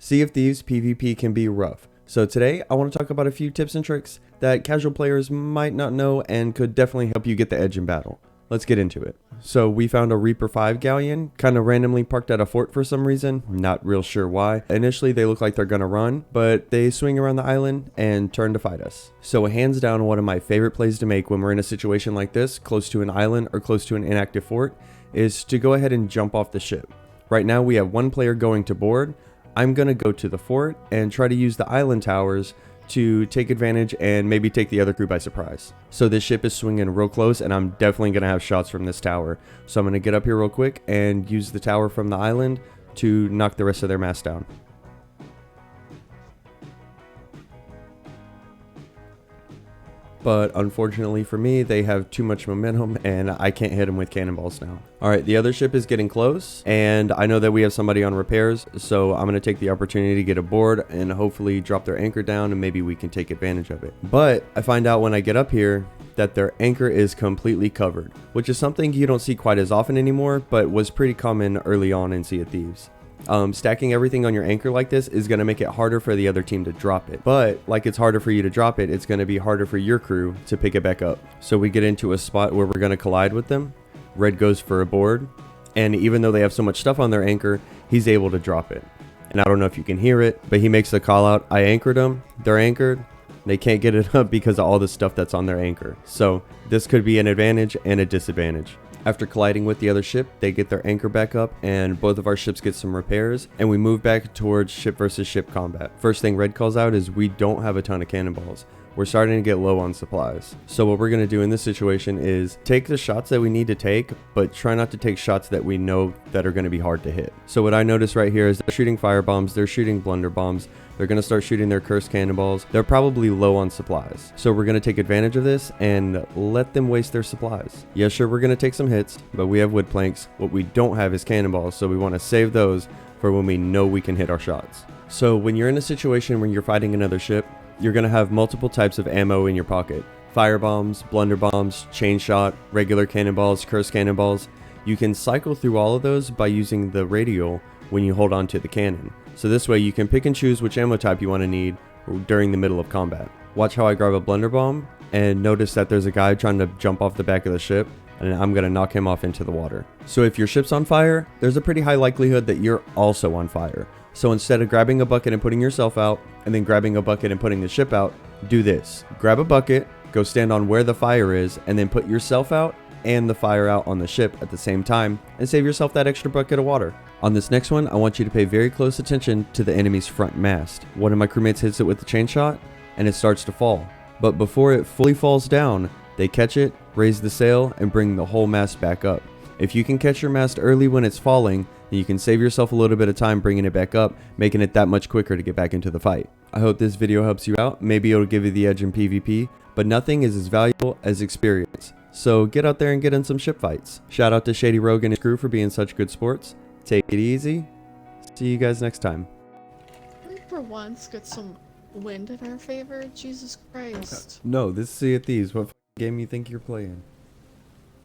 Sea of Thieves PvP can be rough, so today I want to talk about a few tips and tricks that casual players might not know and could definitely help you get the edge in battle. Let's get into it. So we found a Reaper 5 galleon, kind of randomly parked at a fort for some reason, not real sure why. Initially they look like they're gonna run, but they swing around the island and turn to fight us. So hands down one of my favorite plays to make when we're in a situation like this, close to an island or close to an inactive fort, is to go ahead and jump off the ship. Right now we have one player going to board. I'm gonna go to the fort and try to use the island towers to take advantage and maybe take the other crew by surprise. So this ship is swinging real close and I'm definitely gonna have shots from this tower. So I'm gonna get up here real quick and use the tower from the island to knock the rest of their mast down. But unfortunately for me, they have too much momentum and I can't hit them with cannonballs now. Alright, the other ship is getting close and I know that we have somebody on repairs, so I'm going to take the opportunity to get aboard and hopefully drop their anchor down and maybe we can take advantage of it. But I find out when I get up here that their anchor is completely covered, which is something you don't see quite as often anymore, but was pretty common early on in Sea of Thieves. Stacking everything on your anchor like this is going to make it harder for the other team to drop it. But like it's harder for you to drop it, it's going to be harder for your crew to pick it back up. So we get into a spot where we're going to collide with them. Red goes for a board. And even though they have so much stuff on their anchor, he's able to drop it. And I don't know if you can hear it, but he makes the call out. I anchored them. They're anchored. They can't get it up because of all the stuff that's on their anchor. So this could be an advantage and a disadvantage. After colliding with the other ship, they get their anchor back up and both of our ships get some repairs and we move back towards ship versus ship combat. First thing Red calls out is we don't have a ton of cannonballs. We're starting to get low on supplies. So what we're going to do in this situation is take the shots that we need to take, but try not to take shots that we know that are going to be hard to hit. So what I notice right here is they're shooting fire bombs, they're shooting blunder bombs, they're going to start shooting their cursed cannonballs. They're probably low on supplies. So we're going to take advantage of this and let them waste their supplies. Yeah, sure, we're going to take some hits, but we have wood planks. What we don't have is cannonballs, so we want to save those for when we know we can hit our shots. So when you're in a situation where you're fighting another ship, you're going to have multiple types of ammo in your pocket. Fire bombs, blunder bombs, chain shot, regular cannonballs, cursed cannonballs. You can cycle through all of those by using the radial when you hold on to the cannon. So this way you can pick and choose which ammo type you want to need during the middle of combat. Watch how I grab a blunder bomb and notice that there's a guy trying to jump off the back of the ship and I'm going to knock him off into the water. So if your ship's on fire, there's a pretty high likelihood that you're also on fire. So instead of grabbing a bucket and putting yourself out and then grabbing a bucket and putting the ship out, do this. Grab a bucket, go stand on where the fire is, and then put yourself out and the fire out on the ship at the same time and save yourself that extra bucket of water. On this next one, I want you to pay very close attention to the enemy's front mast. One of my crewmates hits it with the chain shot and it starts to fall. But before it fully falls down, they catch it, raise the sail, and bring the whole mast back up. If you can catch your mast early when it's falling, then you can save yourself a little bit of time bringing it back up, making it that much quicker to get back into the fight. I hope this video helps you out. Maybe it'll give you the edge in PvP, but nothing is as valuable as experience. So get out there and get in some ship fights. Shout out to Shady Rogue and his crew for being such good sports. Take it easy. See you guys next time. We for once get some wind in our favor. Jesus Christ. No, this is Sea of Thieves. What game you think you're playing?